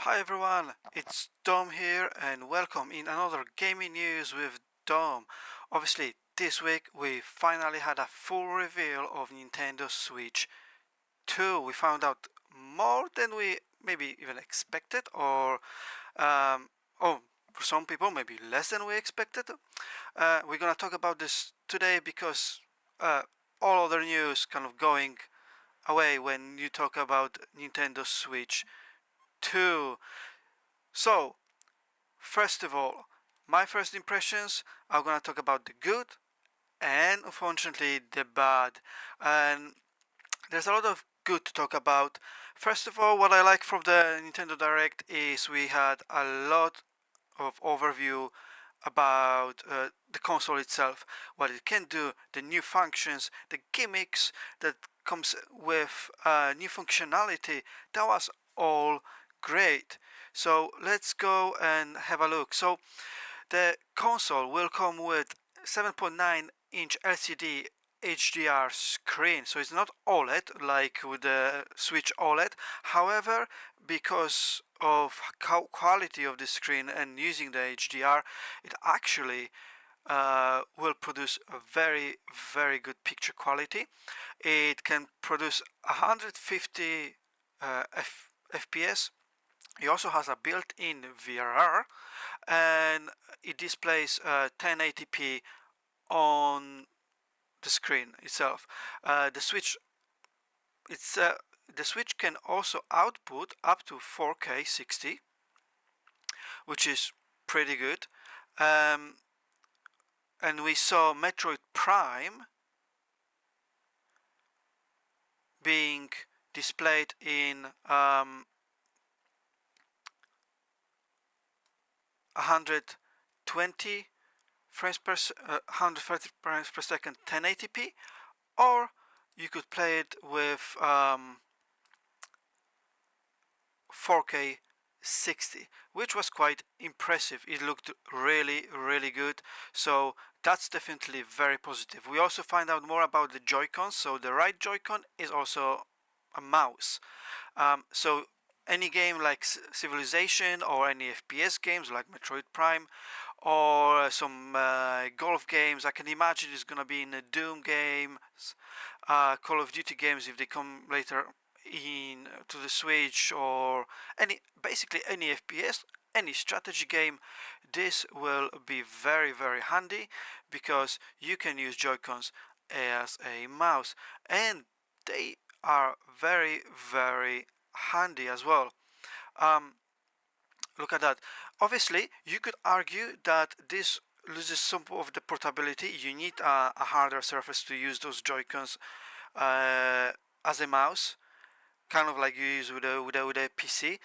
Hi everyone, it's Dom here and welcome in another gaming news with Dom. Obviously, this week we finally had a full reveal of Nintendo Switch 2. We found out more than we maybe even expected, um, or for some people, maybe less than we expected. We're gonna talk about this today because uh, all other news kind of going away when you talk about Nintendo Switch 2. So, first of all, my first impressions are gonna talk about the good and unfortunately the bad. And there's a lot of good to talk about. First of all, what I like from the Nintendo Direct is we had a lot of overview about the console itself, what it can do, the new functions, the gimmicks that comes with new functionality. That was all great. So let's go and have a look. So the console will come with 7.9-inch LCD HDR screen, so it's not OLED like with the Switch OLED. However, because of quality of the screen and using the HDR, it actually will produce a very good picture quality. It can produce 150 FPS. It also has a built-in VRR, and it displays 1080p on the screen itself. The Switch it's the Switch can also output up to 4K 60, which is pretty good. Um, and we saw Metroid Prime being displayed in 120 frames per 130 frames per second 1080p, or you could play it with 4K 60, which was quite impressive. It looked really good. So that's definitely very positive. We also find out more about the Joy-Cons. So the right Joy-Con is also a mouse. So any game like Civilization or any FPS games like Metroid Prime or some golf games, I can imagine it's gonna be in the Doom games, Call of Duty games if they come later in to the Switch, or basically any FPS, any strategy game. This will be very handy because you can use Joy-Cons as a mouse, and they are very handy as well. Um, Look at that. Obviously, you could argue that this loses some of the portability. You need a harder surface to use those Joy-Cons uh, as a mouse, kind of like you use with a PC.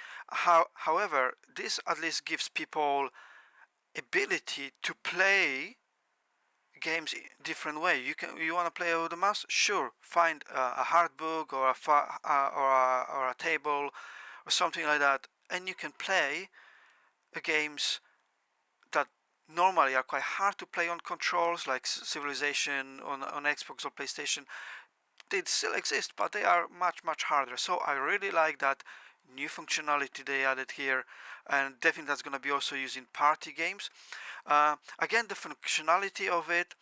However, this at least gives people ability to play games different way. You want to play with a mouse? Sure, find a hard book or or a table or something like that, and you can play games that normally are quite hard to play on controls, like Civilization on Xbox or PlayStation. They still exist, but they are much harder. So I really like that new functionality they added here, and definitely that's going to be also used in party games. Again, the functionality of it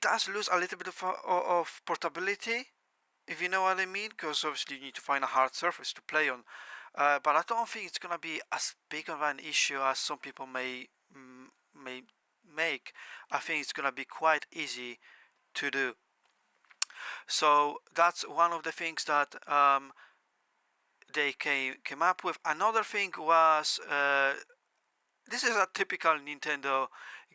does lose a little bit of portability, if you know what I mean, because obviously you need to find a hard surface to play on. But I don't think it's gonna be as big of an issue as some people may make. I think it's gonna be quite easy to do. So that's one of the things that they came up with. Another thing was this is a typical Nintendo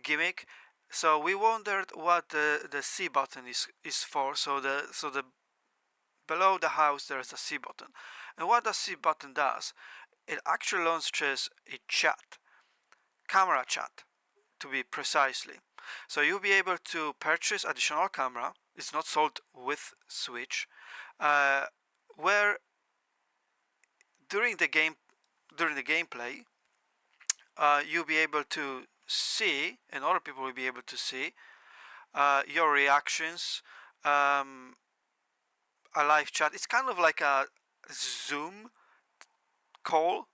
gimmick. So we wondered what the C button is for. So the below the house there's a C button. And what the C button does, it actually launches a chat, camera chat to be precisely. So you'll be able to purchase additional camera. It's not sold with Switch, uh, where during the game during the gameplay, you'll be able to see, and other people will be able to see your reactions. Um, a live chat. It's kind of like a Zoom call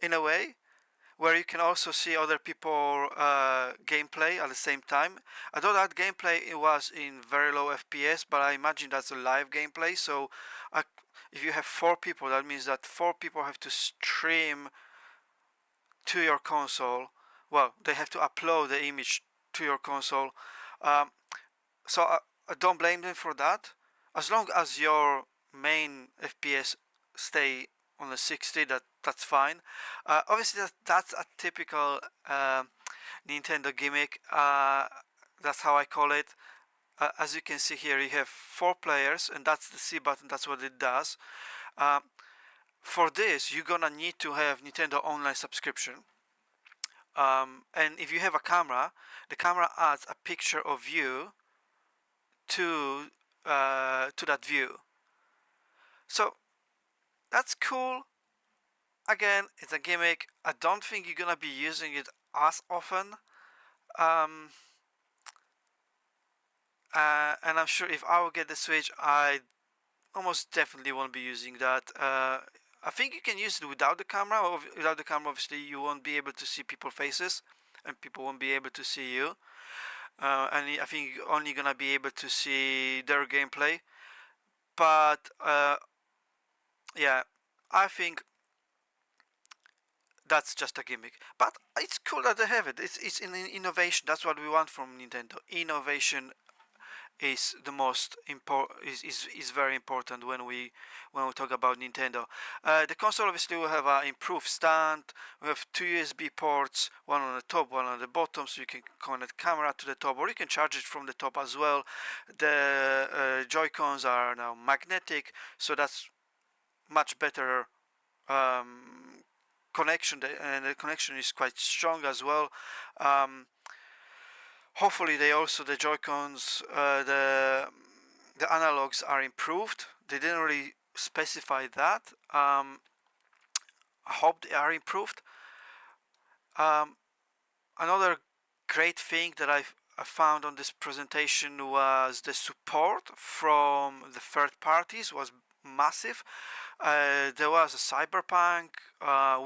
in a way, where you can also see other people gameplay at the same time. I thought that gameplay it was in very low FPS, but I imagine that's a live gameplay. So I, if you have 4 people, that means that 4 people have to stream to your console. Well, they have to upload the image to your console. Um, so I don't blame them for that. As long as your main FPS stay on the 60, that's fine. Obviously, that's a typical Nintendo gimmick. That's how I call it. As you can see here, you have 4 players, and that's the C button. That's what it does. Um, for this, you're gonna need to have Nintendo Online subscription. And if you have a camera, the camera adds a picture of you to that view. So that's cool. Again, it's a gimmick. I don't think you're gonna be using it as often. Um, and I'm sure if I will get the Switch, I almost definitely won't be using that. I think you can use it without the camera. Without the camera, obviously, you won't be able to see people's faces, and people won't be able to see you. And I think you're only gonna be able to see their gameplay. But yeah, I think that's just a gimmick. But it's cool that they have it. It's an innovation. That's what we want from Nintendo. Innovation is the most important. Is very important when we talk about Nintendo. The console obviously will have an improved stand. We have 2 USB ports, one on the top, one on the bottom, so you can connect camera to the top, or you can charge it from the top as well. The Joy-Cons are now magnetic, so that's much better connection, and the connection is quite strong as well. Um, Hopefully, the Joy-Cons, the analogs are improved. They didn't really specify that. I hope they are improved. Um, Another great thing that I found on this presentation was the support from the third parties was massive. There was a Cyberpunk.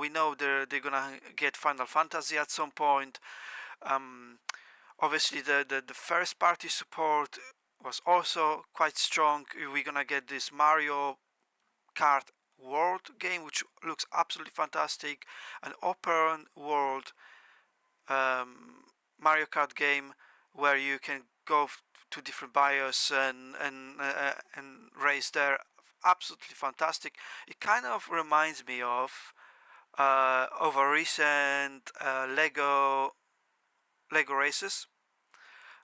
We know they're gonna get Final Fantasy at some point. Um, Obviously, the first party support was also quite strong. We're gonna get this Mario Kart World game, which looks absolutely fantastic, an open world Mario Kart game where you can go to different bios and race there. Absolutely fantastic. It kind of reminds me of a recent Lego races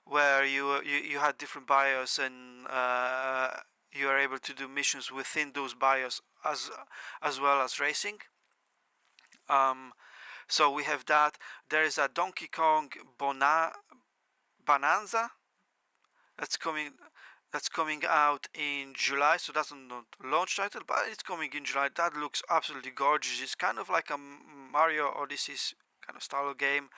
where you had different bios and you are able to do missions within those bios as well as racing. Um, so we have that. There is a Donkey Kong Bonanza that's coming out in July. So that's not launch title, but it's coming in July. That looks absolutely gorgeous. It's kind of like a Mario Odyssey kind of style of game,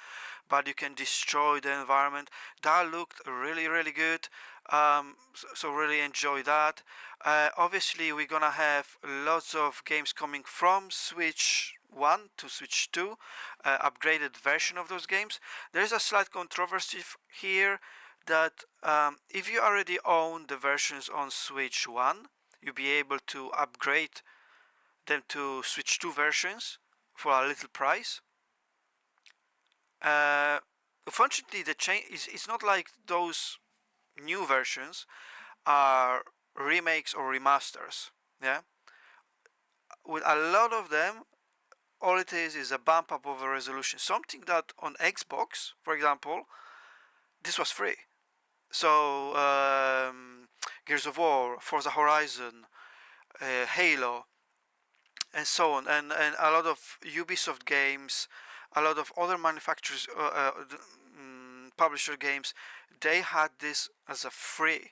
but you can destroy the environment. That looked really really good. So really enjoy that. Obviously, we're gonna have lots of games coming from Switch 1 to Switch 2, upgraded version of those games. There is a slight controversy here that if you already own the versions on Switch 1, you'll be able to upgrade them to Switch 2 versions for a little price. Unfortunately, the change is it's not like those new versions are remakes or remasters. Yeah, with a lot of them, all it is a bump up of a resolution. Something that on Xbox, for example, this was free. So Gears of War, Forza Horizon, Halo, and so on, and a lot of Ubisoft games, a lot of other manufacturers, publisher games, they had this as a free.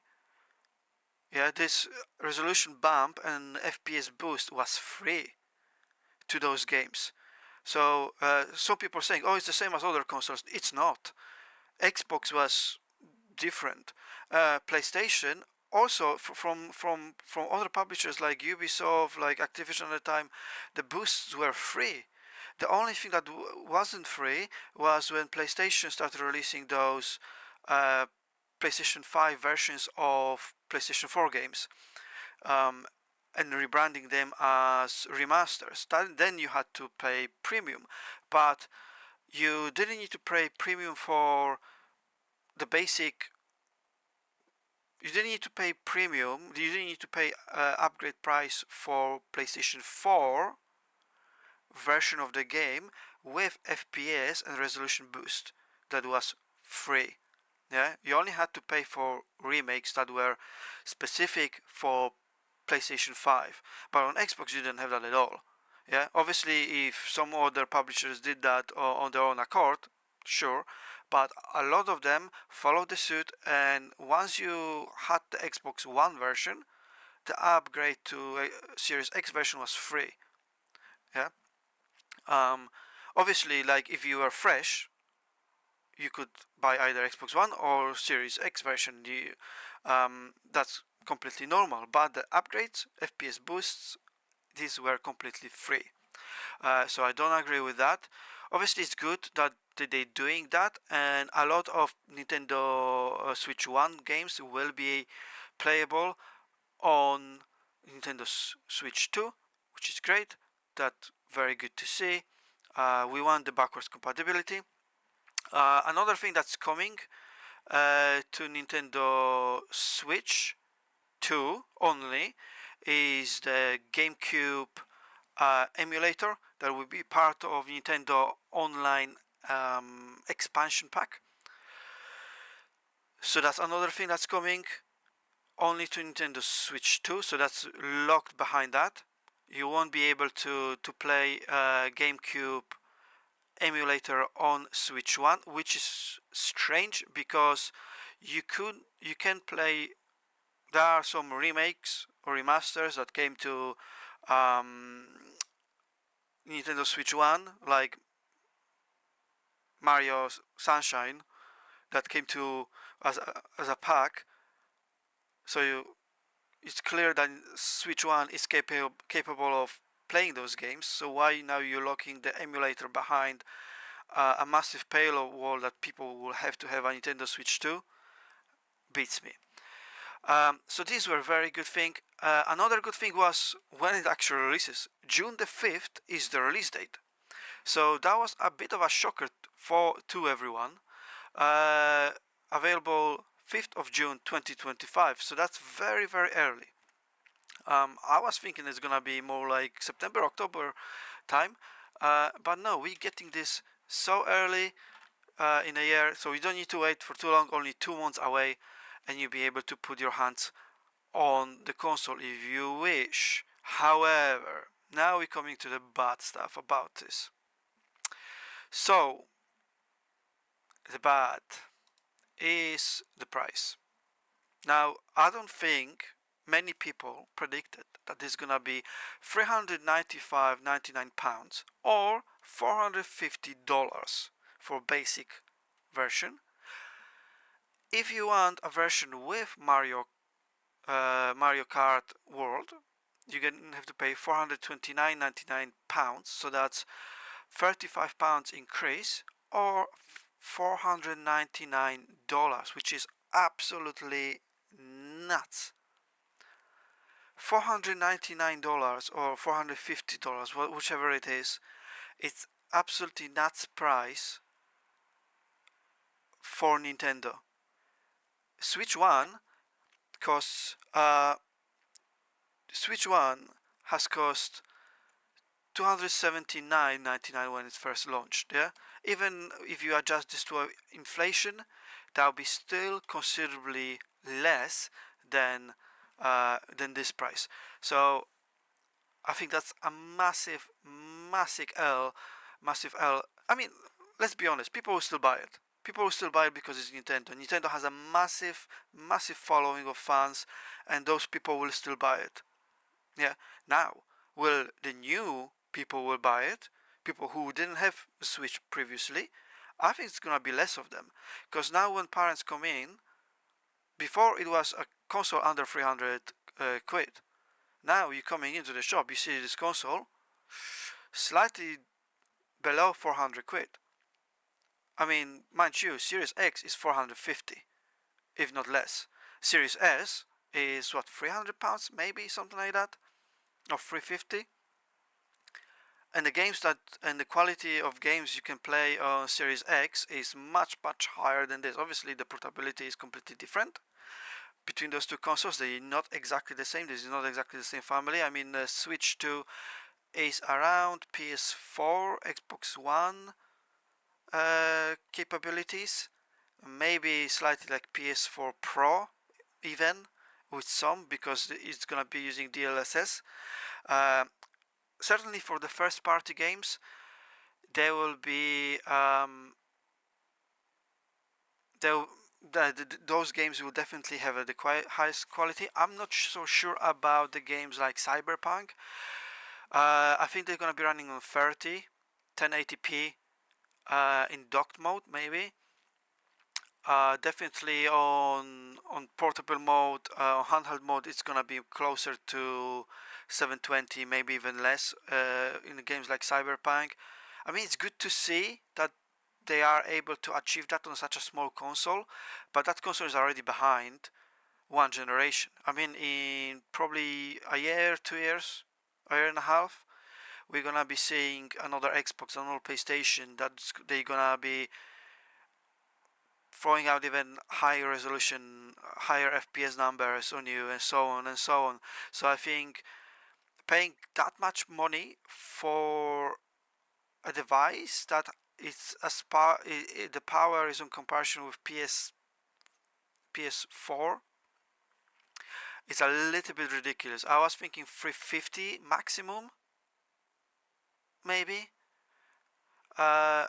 Yeah, this resolution bump and FPS boost was free to those games. So some people are saying, "Oh, it's the same as other consoles." It's not. Xbox was different. PlayStation also from other publishers like Ubisoft, like Activision at the time, the boosts were free. The only thing that wasn't free was when PlayStation started releasing those uh, PlayStation 5 versions of PlayStation 4 games, um, and rebranding them as remasters. Then you had to pay premium, but you didn't need to pay premium for the basic. You didn't need to pay premium. You didn't need to pay upgrade price for PlayStation 4 version of the game with FPS and resolution boost that was free. Yeah, you only had to pay for remakes that were specific for PlayStation 5, but on Xbox you didn't have that at all. Yeah, obviously if some other publishers did that on their own accord, sure, but a lot of them followed the suit, and once you had the Xbox One version, the upgrade to a Series X version was free. Yeah. Um, Obviously, like if you were fresh, you could buy either Xbox One or Series X version. That's completely normal. But the upgrades, FPS boosts, these were completely free. So I don't agree with that. Obviously, it's good that they're doing that, and a lot of Nintendo Switch One games will be playable on Nintendo Switch 2, which is great. That's very good to see. We want the backwards compatibility. Another thing that's coming to Nintendo Switch 2 only is the GameCube emulator that will be part of Nintendo Online expansion pack. So that's another thing that's coming only to Nintendo Switch 2, so that's locked behind that. You won't be able to play GameCube emulator on Switch 1, which is strange because you can play. There are some remakes or remasters that came to um, Nintendo Switch 1, like Mario Sunshine, that came to as a pack. So it's clear that Switch 1 is capable of playing those games. So why now you're locking the emulator behind a massive paywall that people will have to have a Nintendo Switch 2? Beats me. So these were a very good thing. Another good thing was when it actually releases. June the 5th is the release date. So that was a bit of a shocker to everyone. Uh, Available 5th of June 2025. So that's very, very early. I was thinking it's gonna be more like September, October time, but no, we're getting this so early in a year, so you don't need to wait for too long. Only 2 months away, and you'll be able to put your hands on the console if you wish. However, now we're coming to the bad stuff about this. So the bad is the price. Now, I don't think many people predicted that this is gonna be £395.99 or $450 for basic version. If you want a version with Mario Kart World, you're gonna have to pay £429.99, so that's £35 increase, or $499, which is absolutely nuts. $499 or $450, whichever it is, it's absolutely nuts price for Nintendo. Switch 1 costs Switch 1 has cost $279.99 when it first launched. Yeah, even if you adjust this to inflation, that will be still considerably less than this price. So I think that's a massive, massive L, massive L. I mean, let's be honest, people will still buy it. People will still buy it because it's Nintendo. Nintendo has a massive, massive following of fans, and those people will still buy it. Yeah. Now, will the new people will buy it? People who didn't have a Switch previously? I think it's gonna be less of them, because now when parents come in, before it was a console under 300 quid. Now you're coming into the shop, you see this console, slightly below 400 quid. I mean, mind you, Series X is 450, if not less. Series S is what, 300 pounds, maybe something like that, or 350. And the quality of games you can play on Series X is much higher than this. Obviously, the portability is completely different between those two consoles. They're not exactly the same. This is not exactly the same family. I mean, Switch 2 is around PS4, Xbox One capabilities, maybe slightly like PS4 Pro, even with some, because it's gonna be using DLSS. Uh, Certainly for the first party games, there will be those games will definitely have the highest quality. I'm not so sure about the games like Cyberpunk. I think they're gonna be running on 30, 1080p in docked mode, maybe. Definitely on portable mode, handheld mode, it's gonna be closer to 720, maybe even less. In games like Cyberpunk, I mean, it's good to see that they are able to achieve that on such a small console, but that console is already behind one generation. I mean, in probably a year, 2 years, a year and a half, we're gonna be seeing another Xbox, another PlayStation that they're gonna be throwing out even higher resolution, higher FPS numbers on you, and so on and so on. So I think paying that much money for a device that it's as the power is in comparison with PS4, it's a little bit ridiculous. I was thinking 350 maximum, maybe, uh,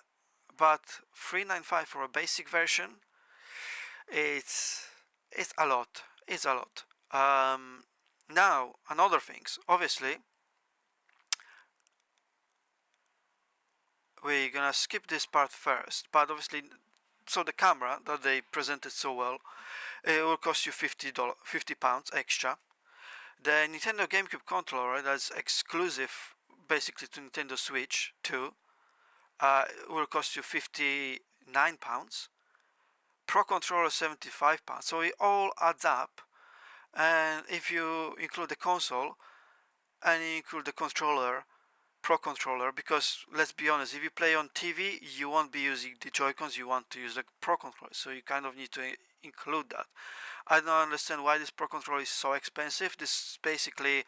but 395 for a basic version, it's it's a lot. It's a lot. Now, another things. Obviously, we're gonna skip this part first, but obviously, so the camera that they presented so well, it will cost you £50 extra. The Nintendo GameCube controller that's exclusive, basically to Nintendo Switch 2, will cost you £59. Pro controller £75. So it all adds up, and if you include the console and you include the controller, Pro controller, because let's be honest, if you play on TV, you won't be using the Joy-Cons, you want to use the Pro controller, so you kind of need to include that. I don't understand why this Pro controller is so expensive. This is basically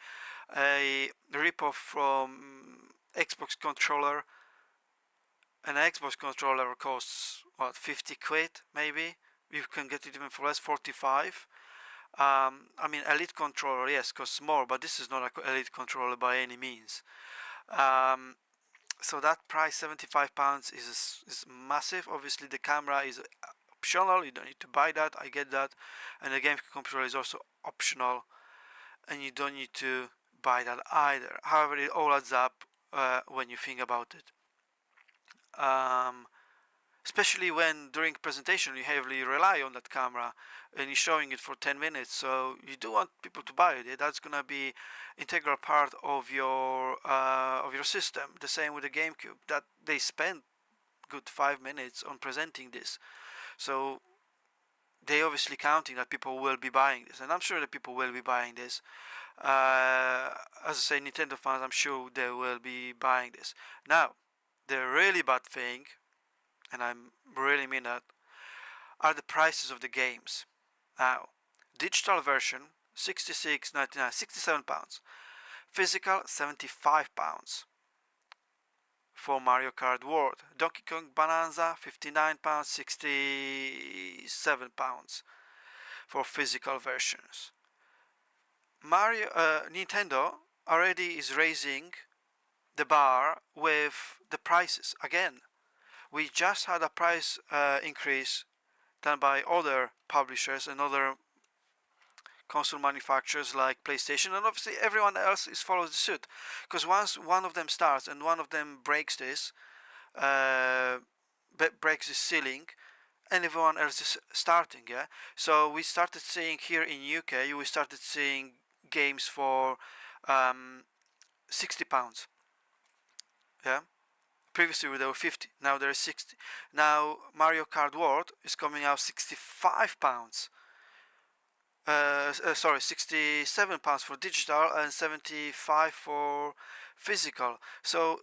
a rip-off from Xbox controller. An Xbox controller costs what, 50 quid maybe. You can get it even for less, 45. I mean, Elite controller, yes, costs more, but this is not an Elite controller by any means. So that price, £75, is massive. Obviously, the camera is optional. You don't need to buy that. I get that, and the game controller is also optional, and you don't need to buy that either. However, it all adds up when you think about it. Um, Especially when during presentation you heavily rely on that camera and you're showing it for 10 minutes, so you do want people to buy it. That's gonna be integral part of your system. The same with the GameCube, that they spend good 5 minutes on presenting this, so they obviously counting that people will be buying this, and I'm sure that people will be buying this. As I say, Nintendo fans, I'm sure they will be buying this. Now, the really bad thing, and I really mean that, are the prices of the games. Now, digital version, 66.99, £67. Physical, £75 for Mario Kart World. Donkey Kong Bonanza, £59, £67 for physical versions. Nintendo already is raising the bar with the prices again. We just had a price increase done by other publishers and other console manufacturers like PlayStation, and obviously everyone else is follows the suit. Because once one of them starts and one of them breaks this, uh, breaks the ceiling, and everyone else is starting. Yeah. So we started seeing here in UK, we started seeing games for £60. Yeah. Previously they were 50, now they're 60. Now Mario Kart World is coming out £65. Sorry, £67 for digital and 75 for physical. So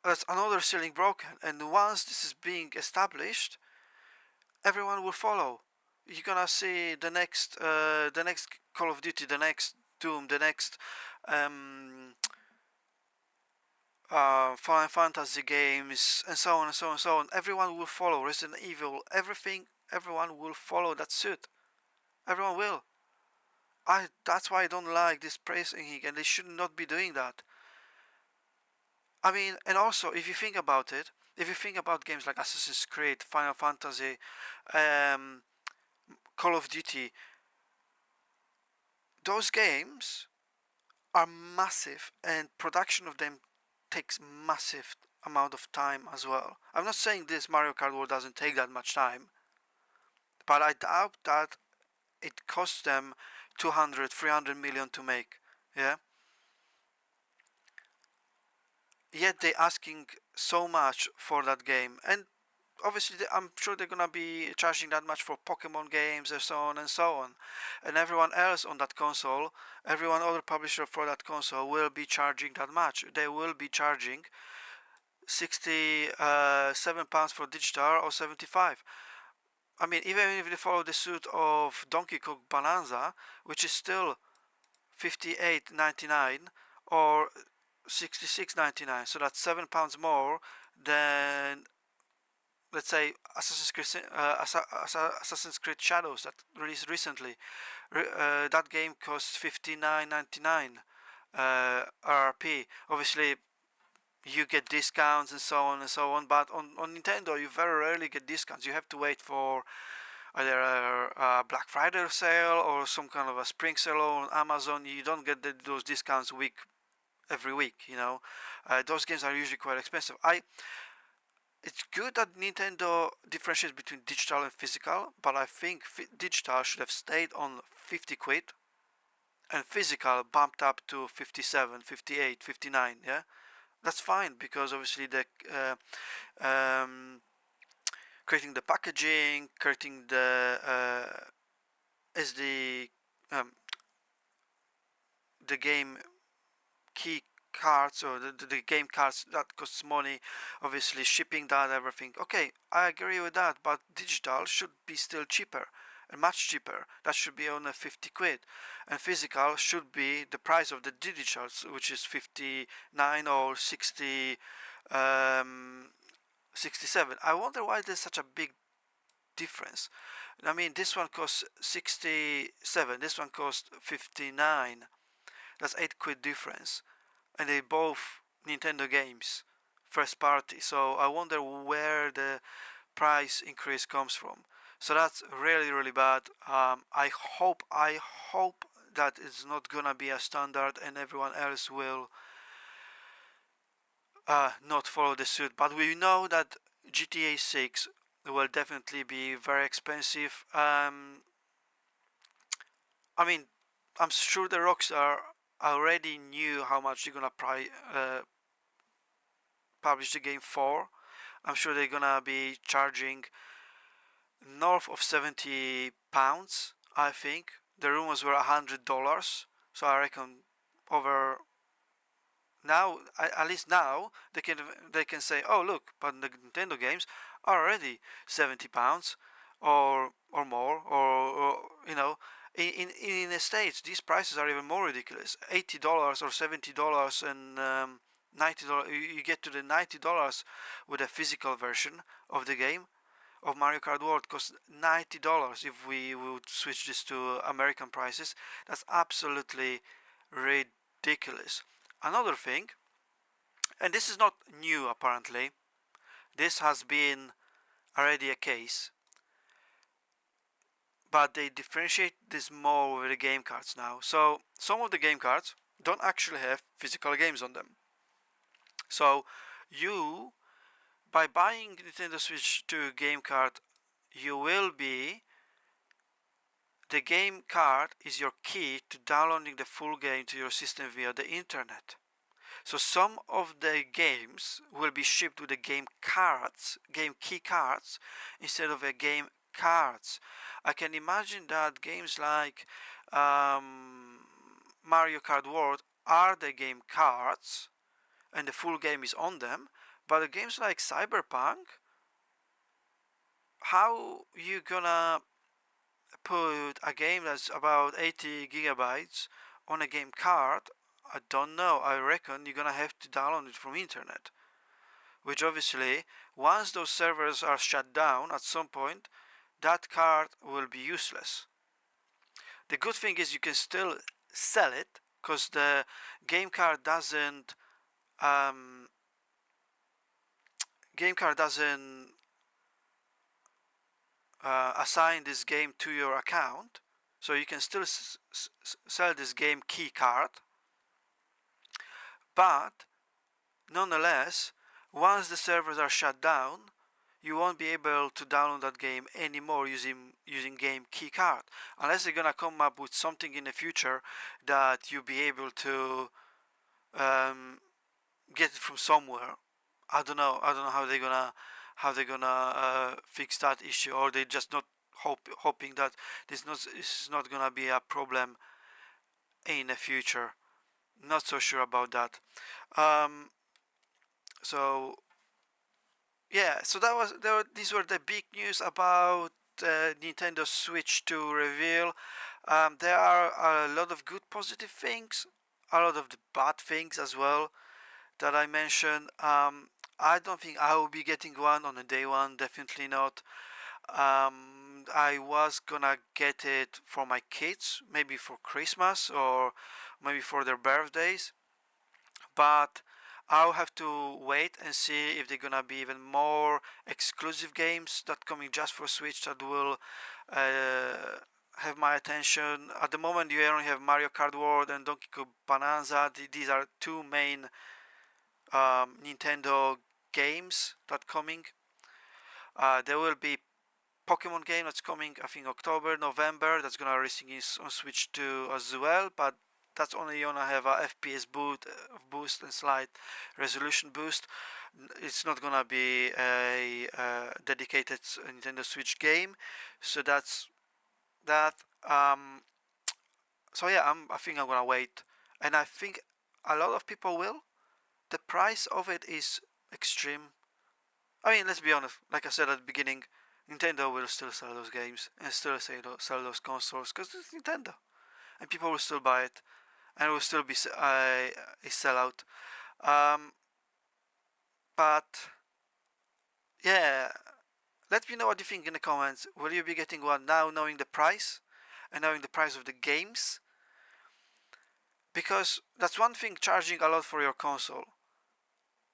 that's another ceiling broken. And once this is being established, everyone will follow. You're gonna see the next Call of Duty, the next Doom, the next um, Final Fantasy games, and so on and so on and so on. Everyone will follow Resident Evil. Everything. Everyone will follow that suit. Everyone will. That's why I don't like this praising, and they should not be doing that. I mean, and also if you think about it, if you think about games like Assassin's Creed, Final Fantasy, um, Call of Duty, those games are massive, and production of them takes massive amount of time as well. I'm not saying this Mario Kart World doesn't take that much time, but I doubt that it costs them 200, 300 million to make. Yeah. Yet they're asking so much for that game, and obviously I'm sure they're gonna be charging that much for Pokemon games and so on and so on, and everyone else on that console, everyone other publisher for that console will be charging that much. They will be charging 67 pounds for digital or 75. I mean, even if they follow the suit of Donkey Kong Bonanza, which is still 58.99 or 66.99, so that's £7 more than, let's say, Assassin's Creed Shadows that released recently. That game costs 59.99 RRP. Obviously, you get discounts and so on and so on, but on Nintendo, you very rarely get discounts. You have to wait for either a Black Friday sale or some kind of a spring sale on Amazon. You don't get those discounts every week. Those games are usually quite expensive. It's good that Nintendo differentiates between digital and physical, but I think digital should have stayed on 50 quid and physical bumped up to 57, 58, 59. Yeah, that's fine, because obviously creating the packaging, creating the SD um, the game key cards, or the game cards, that costs money, obviously shipping that, everything. Okay, I agree with that, but digital should be still cheaper, and much cheaper. That should be on a 50 quid, and physical should be the price of the digital, which is 59 or 60, 67. I wonder why there's such a big difference. I mean, this one costs 67, this one costs 59. That's 8 quid difference, and they both Nintendo games, first party. So I wonder where the price increase comes from. So that's really, really bad. I hope that it's not gonna be a standard, and everyone else will not follow the suit. But we know that GTA 6 will definitely be very expensive. I mean, I'm sure the Rockstar already knew how much they're gonna publish the game for. I'm sure they're gonna be charging north of £70. I think the rumors were $100, so I reckon over now, at least now they can say, oh look, but the Nintendo games are already £70 or more, or in the States these prices are even more ridiculous, $80 or $70, and $90. You get to the $90 with a physical version of the game of Mario Kart World. Costs $90 if we would switch this to American prices. That's absolutely ridiculous. Another thing, and this is not new apparently, this has been already a case, but they differentiate this more with the game cards now. So some of the game cards don't actually have physical games on them. So you, by buying Nintendo Switch 2 game card, you will be, the game card is your key to downloading the full game to your system via the internet. So some of the games will be shipped with the game cards, game key cards, instead of a game cards. I can imagine that games like Mario Kart World are the game cards and the full game is on them, but the games like Cyberpunk, how you gonna put a game that's about 80 gigabytes on a game card? I don't know. I reckon you're gonna have to download it from internet, which obviously once those servers are shut down at some point, that card will be useless. The good thing is you can still sell it because the game card doesn't um, assign this game to your account, so you can still sell this game key card. But nonetheless, once the servers are shut down, you won't be able to download that game anymore using game key card, unless they're gonna come up with something in the future that you'll be able to get it from somewhere. I don't know how they're gonna fix that issue, or they just not hoping that this is not gonna be a problem in the future. Not so sure about that. Um, so yeah, so these were the big news about Nintendo Switch 2 reveal. There are a lot of good positive things, a lot of the bad things as well that I mentioned. I don't think I will be getting one on the day one, definitely not. I was gonna get it for my kids, maybe for Christmas or maybe for their birthdays, but I'll have to wait and see if they're gonna be even more exclusive games that coming just for Switch that will uh, have my attention. At the moment, you only have Mario Kart World and Donkey Kong Bonanza. These are two main Nintendo games that coming. There will be Pokemon game that's coming, I think October, November. That's gonna releasing on Switch 2 as well, but that's only gonna have a FPS boost and slight resolution boost. It's not gonna be a dedicated Nintendo Switch game, so that's that. So yeah, I think I'm gonna wait, and I think a lot of people will. The price of it is extreme. I mean, let's be honest. Like I said at the beginning, Nintendo will still sell those games and still sell those consoles because it's Nintendo, and people will still buy it, and it will still be a sellout. Um, but yeah, let me know what you think in the comments. Will you be getting one now, knowing the price and knowing the price of the games? Because that's one thing, charging a lot for your console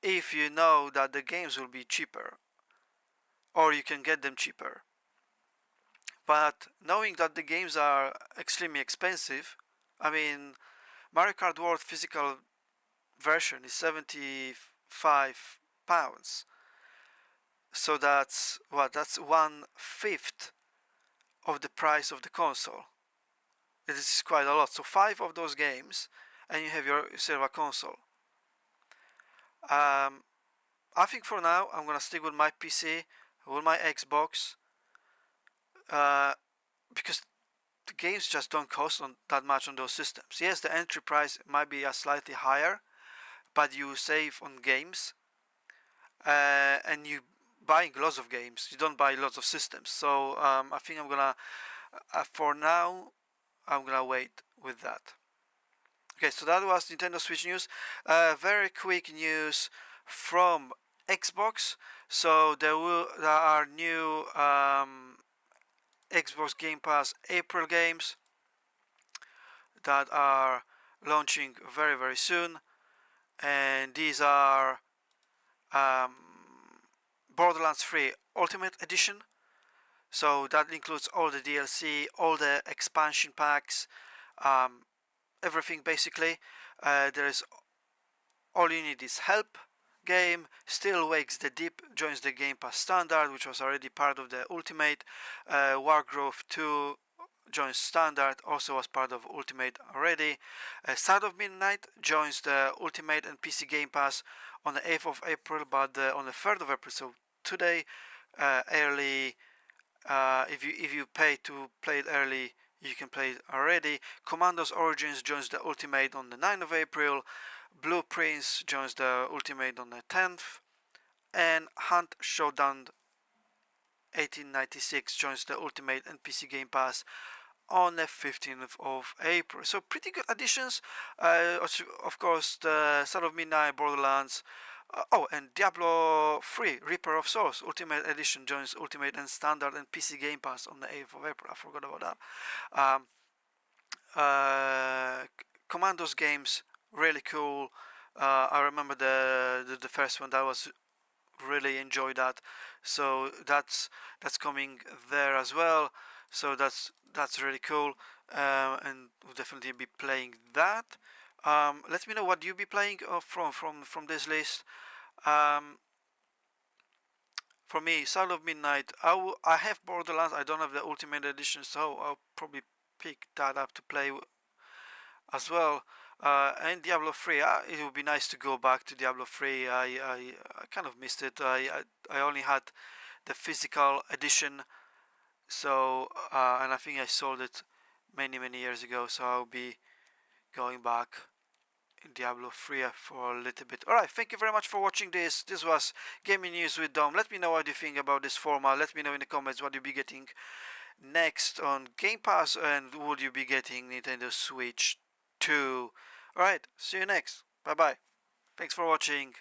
if you know that the games will be cheaper or you can get them cheaper. But knowing that the games are extremely expensive, I mean, Mario Kart World physical version is £75. So that's what? That's 1/5 of the price of the console. It is quite a lot. So 5 of those games, and you have yourself a console. I think for now I'm gonna stick with my PC, with my Xbox, uh, because the games just don't cost that much on those systems. Yes, the entry price might be a slightly higher, but you save on games, and you buying lots of games. You don't buy lots of systems. So I think I'm gonna, for now, I'm gonna wait with that. Okay, so that was Nintendo Switch news. Very quick news from Xbox. So there are new Xbox Game Pass April games that are launching very soon, and these are um, Borderlands 3 Ultimate Edition. So that includes all the DLC, all the expansion packs, um, everything basically. There is all you need is help game. Still Wakes the Deep joins the Game Pass standard, which was already part of the Ultimate. Wargrove 2 joins Standard, also was part of Ultimate already. Side of Midnight joins the Ultimate and PC Game Pass on the 8th of April, but on the 3rd of April, so today, early. If you pay to play it early, you can play it already. Commandos Origins joins the Ultimate on the 9th of April. Blueprints joins the Ultimate on the 10th. And Hunt Showdown 1896 joins the Ultimate and PC Game Pass on the 15th of April. So pretty good additions. Of course, the Side of Midnight, Borderlands. And Diablo 3, Reaper of Souls Ultimate Edition joins Ultimate and Standard and PC Game Pass on the 8th of April. I forgot about that. Commandos games, really cool. I remember the first one. That was really enjoy that. So that's coming there as well. So that's really cool, and we'll definitely be playing that. Let me know what you be playing from this list. Um, for me, Sound of Midnight. I have Borderlands. I don't have the Ultimate Edition, so I'll probably pick that up to play as well. And Diablo 3, it would be nice to go back to Diablo 3. I kind of missed it. I only had the physical edition, so and I think I sold it many years ago. So I'll be going back in Diablo 3 for a little bit. Alright, thank you very much for watching this. This was Gaming News with Dom. Let me know what you think about this format. Let me know in the comments what you'll be getting next on Game Pass, and would you be getting Nintendo Switch 2. Alright, see you next. Bye bye. Thanks for watching.